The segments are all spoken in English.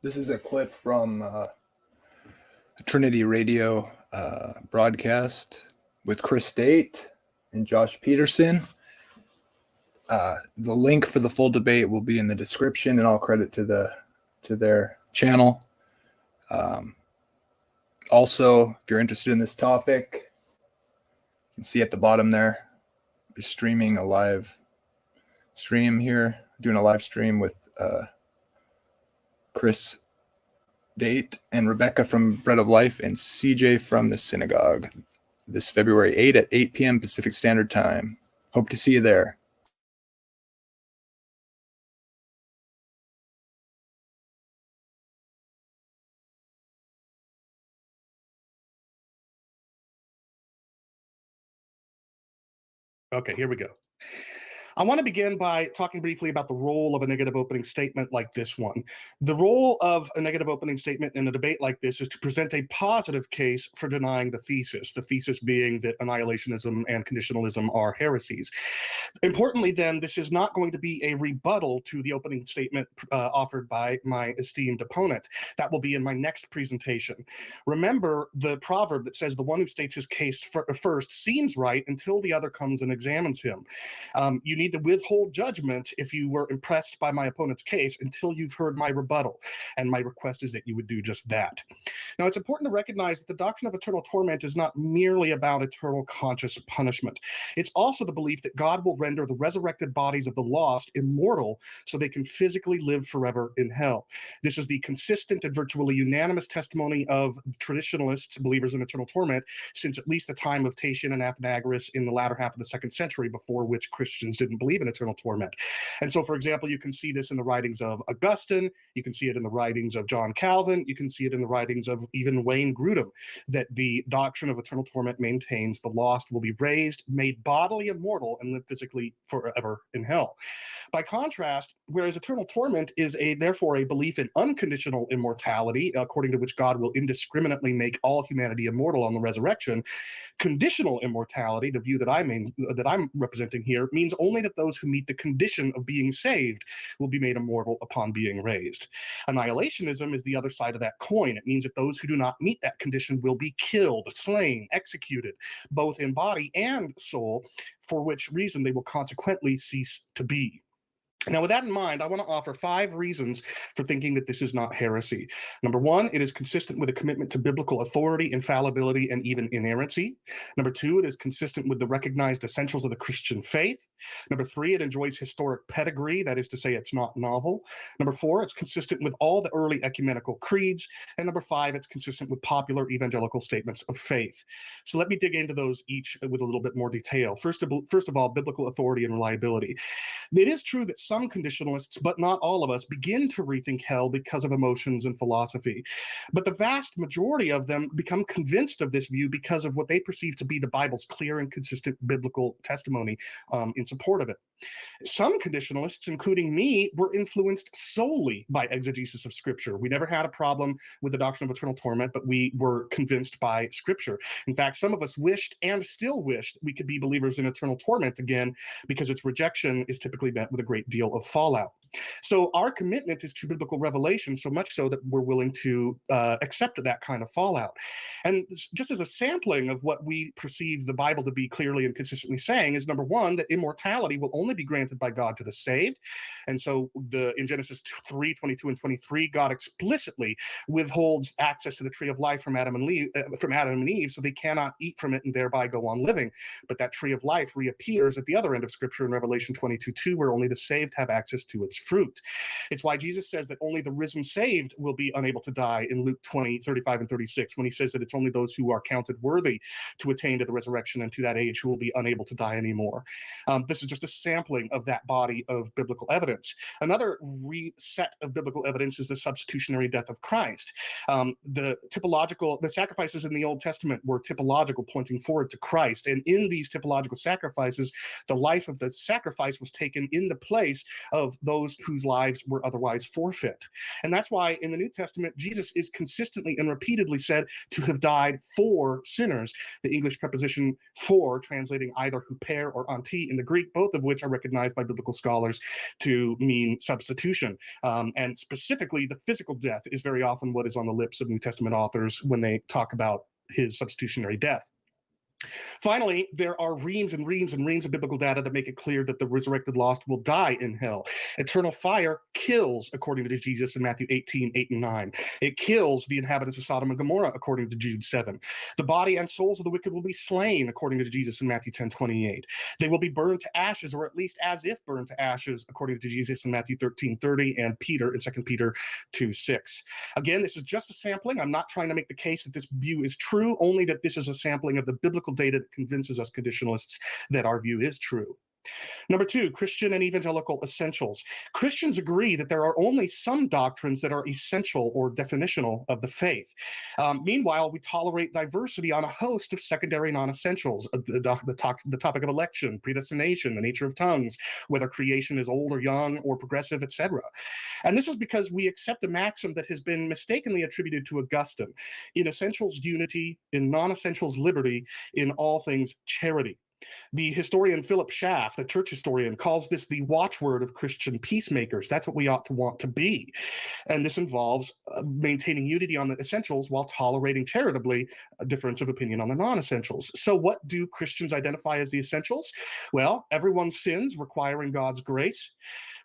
This is a clip from Trinity Radio broadcast with Chris Date and Josh Peterson. The link for the full debate will be in the description, and all credit to their channel. Also, if you're interested in this topic, you can see at the bottom there, we're streaming a live stream here, doing a live stream with Chris Date and Rebecca from Bread of Life and CJ from the Synagogue this February 8 at 8 p.m. Pacific Standard Time. Hope to see you there. Okay, here we go. I want to begin by talking briefly about the role of a negative opening statement like this one. The role of a negative opening statement in a debate like this is to present a positive case for denying the thesis being that annihilationism and conditionalism are heresies. Importantly, then, this is not going to be a rebuttal to the opening statement offered by my esteemed opponent. That will be in my next presentation. Remember the proverb that says the one who states his case first seems right until the other comes and examines him. You need to withhold judgment if you were impressed by my opponent's case until you've heard my rebuttal, and my request is that you would do just that. Now, it's important to recognize that the doctrine of eternal torment is not merely about eternal conscious punishment. It's also the belief that God will render the resurrected bodies of the lost immortal so they can physically live forever in hell. This is the consistent and virtually unanimous testimony of traditionalists, believers in eternal torment, since at least the time of Tatian and Athenagoras in the latter half of the 2nd century, before which Christians didn't believe in eternal torment. And so, for example, you can see this in the writings of Augustine, you can see it in the writings of John Calvin, you can see it in the writings of even Wayne Grudem, that the doctrine of eternal torment maintains the lost will be raised, made bodily immortal, and live physically forever in hell. By contrast, whereas eternal torment is therefore a belief in unconditional immortality, according to which God will indiscriminately make all humanity immortal on the resurrection, conditional immortality, the view that I'm representing here, means only that those who meet the condition of being saved will be made immortal upon being raised. Annihilationism is the other side of that coin. It means that those who do not meet that condition will be killed, slain, executed, both in body and soul, for which reason they will consequently cease to be. Now, with that in mind, I want to offer 5 reasons for thinking that this is not heresy. Number 1, it is consistent with a commitment to biblical authority, infallibility, and even inerrancy. Number 2, it is consistent with the recognized essentials of the Christian faith. Number 3, it enjoys historic pedigree, that is to say, it's not novel. Number 4, it's consistent with all the early ecumenical creeds. And number 5, it's consistent with popular evangelical statements of faith. So let me dig into those each with a little bit more detail. First of all, biblical authority and reliability. It is true that some conditionalists, but not all of us, begin to rethink hell because of emotions and philosophy. But the vast majority of them become convinced of this view because of what they perceive to be the Bible's clear and consistent biblical testimony in support of it. Some conditionalists, including me, were influenced solely by exegesis of Scripture. We never had a problem with the doctrine of eternal torment, but we were convinced by Scripture. In fact, some of us wished and still wished we could be believers in eternal torment again, because its rejection is typically met with a great deal of fallout. So our commitment is to biblical revelation, so much so that we're willing to accept that kind of fallout. And just as a sampling of what we perceive the Bible to be clearly and consistently saying is, number 1, that immortality will only be granted by God to the saved. And so in Genesis 3, 22 and 23, God explicitly withholds access to the tree of life from Adam and Eve, so they cannot eat from it and thereby go on living. But that tree of life reappears at the other end of Scripture in Revelation 22:2, where only the saved have access to its fruit. It's why Jesus says that only the risen saved will be unable to die in Luke 20, 35 and 36, when he says that it's only those who are counted worthy to attain to the resurrection and to that age who will be unable to die anymore. This is just a sampling of that body of biblical evidence. Another set of biblical evidence is the substitutionary death of Christ. The sacrifices in the Old Testament were typological, pointing forward to Christ. And in these typological sacrifices, the life of the sacrifice was taken in the place of those those whose lives were otherwise forfeit. And that's why in the New Testament, Jesus is consistently and repeatedly said to have died for sinners. The English preposition for, translating either huper or anti in the Greek, both of which are recognized by biblical scholars to mean substitution. And specifically, the physical death is very often what is on the lips of New Testament authors when they talk about his substitutionary death. Finally, there are reams and reams and reams of biblical data that make it clear that the resurrected lost will die in hell. Eternal fire kills, according to Jesus in Matthew 18, 8 and 9. It kills the inhabitants of Sodom and Gomorrah, according to Jude 7. The body and souls of the wicked will be slain, according to Jesus in Matthew 10, 28. They will be burned to ashes, or at least as if burned to ashes, according to Jesus in Matthew 13, 30, and Peter in 2 Peter 2, 6. Again, this is just a sampling. I'm not trying to make the case that this view is true, only that this is a sampling of the biblical data that convinces us conditionalists that our view is true. Number two, Christian and evangelical essentials. Christians agree that there are only some doctrines that are essential or definitional of the faith. Meanwhile, we tolerate diversity on a host of secondary non-essentials, the topic of election, predestination, the nature of tongues, whether creation is old or young or progressive, etc. And this is because we accept a maxim that has been mistakenly attributed to Augustine: in essentials, unity; in non-essentials, liberty; in all things, charity. The historian Philip Schaff, the church historian, calls this the watchword of Christian peacemakers. That's what we ought to want to be. And this involves maintaining unity on the essentials while tolerating charitably a difference of opinion on the non-essentials. So what do Christians identify as the essentials? Well, everyone sins, requiring God's grace.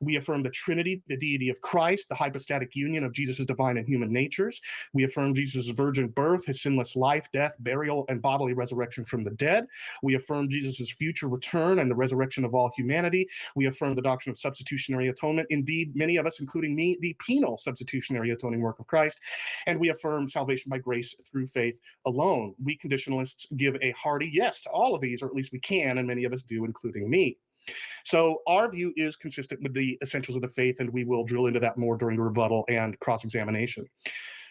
We affirm the Trinity, the deity of Christ, the hypostatic union of Jesus' divine and human natures. We affirm Jesus' virgin birth, his sinless life, death, burial, and bodily resurrection from the dead. We affirm Jesus' future return and the resurrection of all humanity. We affirm the doctrine of substitutionary atonement. Indeed, many of us, including me, the penal substitutionary atoning work of Christ. And we affirm salvation by grace through faith alone. We conditionalists give a hearty yes to all of these, or at least we can, and many of us do, including me. So our view is consistent with the essentials of the faith, and we will drill into that more during the rebuttal and cross-examination.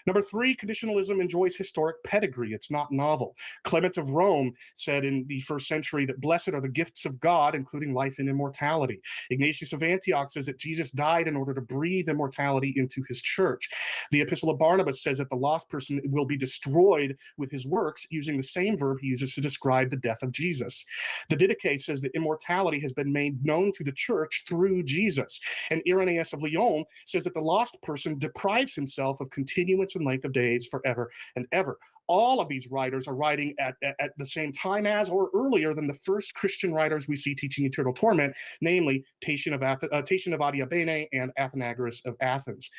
Number three, conditionalism enjoys historic pedigree. It's not novel. Clement of Rome said in the 1st century that blessed are the gifts of God, including life and immortality. Ignatius of Antioch says that Jesus died in order to breathe immortality into his church. The Epistle of Barnabas says that the lost person will be destroyed with his works, using the same verb he uses to describe the death of Jesus. The Didache says that immortality has been made known to the church through Jesus. And Irenaeus of Lyon says that the lost person deprives himself of continuance and length of days forever and ever. All of these writers are writing at the same time as or earlier than the first Christian writers we see teaching eternal torment, namely Tatian of Adiabene and Athenagoras of Athens.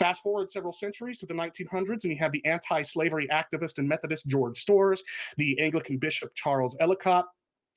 Fast forward several centuries to the 1900s, and you have the anti-slavery activist and Methodist George Storrs, the Anglican bishop Charles Ellicott,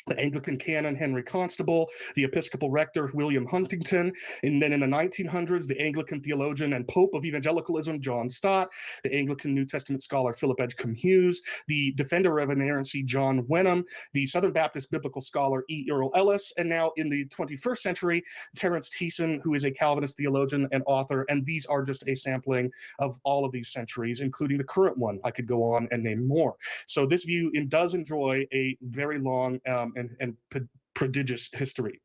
the Anglican canon Henry Constable, the Episcopal rector William Huntington, and then in the 1900s, the Anglican theologian and Pope of Evangelicalism John Stott, the Anglican New Testament scholar Philip Edgecombe Hughes, the defender of inerrancy John Wenham, the Southern Baptist biblical scholar E. Earl Ellis, and now in the 21st century, Terence Thiessen, who is a Calvinist theologian and author, and these are just a sampling of all of these centuries, including the current one. I could go on and name more. So this view does enjoy a very long and prodigious history.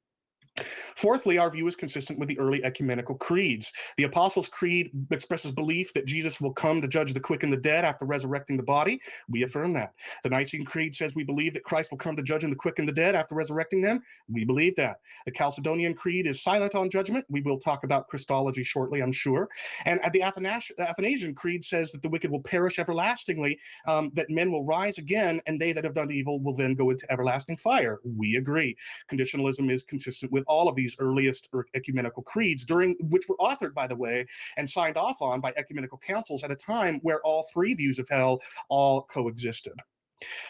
Fourthly, our view is consistent with the early ecumenical creeds. The Apostles' Creed expresses belief that Jesus will come to judge the quick and the dead after resurrecting the body. We affirm that. The Nicene Creed says we believe that Christ will come to judge the quick and the dead after resurrecting them. We believe that. The Chalcedonian Creed is silent on judgment. We will talk about Christology shortly, I'm sure. And the Athanasian Creed says that the wicked will perish everlastingly, that men will rise again, and they that have done evil will then go into everlasting fire. We agree. Conditionalism is consistent with all of these earliest ecumenical creeds, which were authored, by the way, and signed off on by ecumenical councils at a time where all three views of hell all coexisted.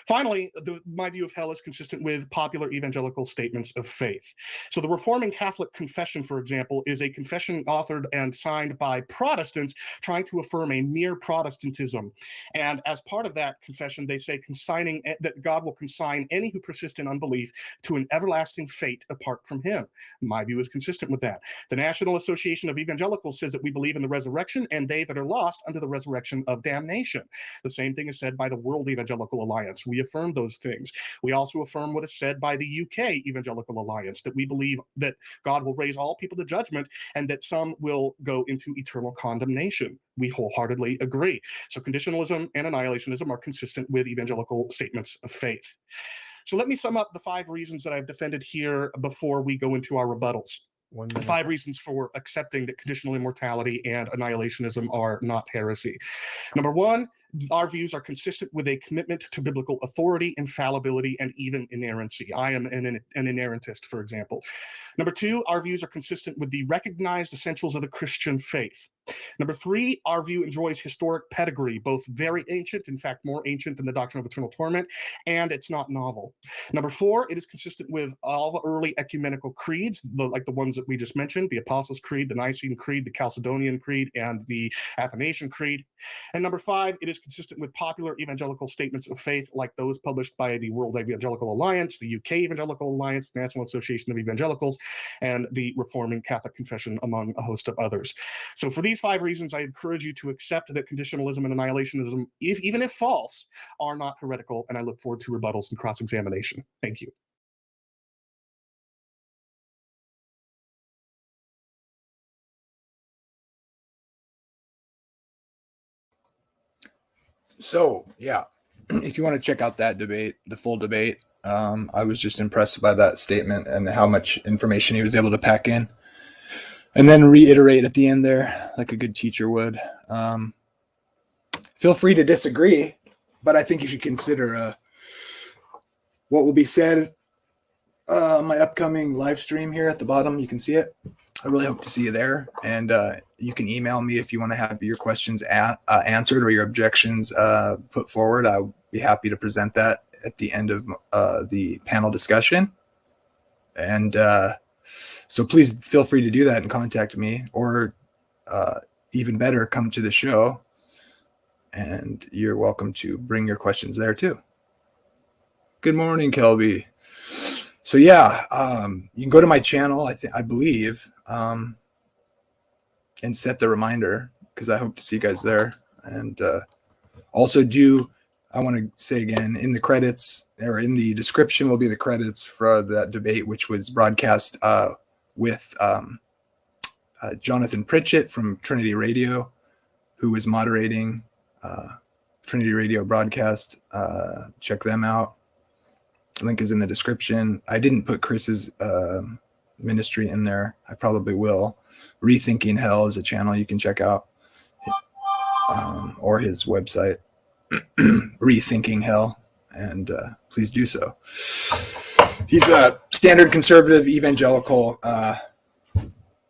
Finally, my view of hell is consistent with popular evangelical statements of faith. So the Reforming Catholic Confession, for example, is a confession authored and signed by Protestants trying to affirm a mere Protestantism. And as part of that confession, they say that God will consign any who persist in unbelief to an everlasting fate apart from him. My view is consistent with that. The National Association of Evangelicals says that we believe in the resurrection, and they that are lost under the resurrection of damnation. The same thing is said by the World Evangelical Alliance Alliance. We affirm those things. We also affirm what is said by the UK Evangelical Alliance, that we believe that God will raise all people to judgment and that some will go into eternal condemnation. We wholeheartedly agree. So conditionalism and annihilationism are consistent with evangelical statements of faith. So let me sum up the 5 reasons that I've defended here before we go into our rebuttals. 1 minute. 5 reasons for accepting that conditional immortality and annihilationism are not heresy. Number 1, our views are consistent with a commitment to biblical authority, infallibility, and even inerrancy. I am an inerrantist, for example. Number 2, our views are consistent with the recognized essentials of the Christian faith. Number 3, our view enjoys historic pedigree, both very ancient, in fact, more ancient than the doctrine of eternal torment, and it's not novel. Number 4, it is consistent with all the early ecumenical creeds, like the ones that we just mentioned, the Apostles' Creed, the Nicene Creed, the Chalcedonian Creed, and the Athanasian Creed. And number 5, it is consistent with popular evangelical statements of faith, like those published by the World Evangelical Alliance, the UK Evangelical Alliance, the National Association of Evangelicals, and the Reforming Catholic Confession, among a host of others. So for these 5 reasons, I encourage you to accept that conditionalism and annihilationism, even if false, are not heretical, and I look forward to rebuttals and cross-examination. Thank you. So, yeah, if you want to check out that debate, the full debate, I was just impressed by that statement and how much information he was able to pack in. And then reiterate at the end there, like a good teacher would. Feel free to disagree, but I think you should consider what will be said on my upcoming live stream here at the bottom. You can see it. I really hope to see you there. And you can email me if you want to have your questions answered or your objections put forward. I'll be happy to present that at the end of the panel discussion. And so please feel free to do that and contact me, or even better, come to the show, and you're welcome to bring your questions there too. Good morning, Kelby. So yeah, you can go to my channel, I believe, and set the reminder, because I hope to see you guys there. And also I want to say again, in the credits, or in the description, will be the credits for that debate, which was broadcast with Jonathan Pritchett from Trinity Radio, who was moderating Trinity Radio broadcast. Check them out. The link is in the description. I didn't put Chris's ministry in there. I probably will. Rethinking Hell is a channel you can check out, or his website, Rethinking Hell, and please do so. He's a standard conservative evangelical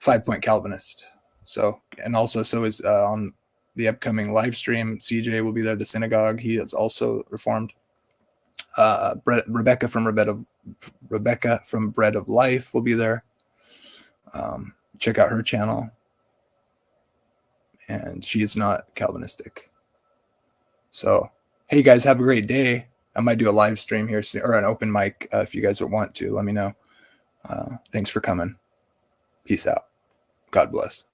5-point Calvinist. So, and also so is on the upcoming live stream, CJ will be there, the synagogue. He is also Reformed. Rebecca from Bread of Life will be there. Check out her channel. And she is not Calvinistic. So, hey, you guys, have a great day. I might do a live stream here soon, or an open mic if you guys want to. Let me know. Thanks for coming. Peace out. God bless.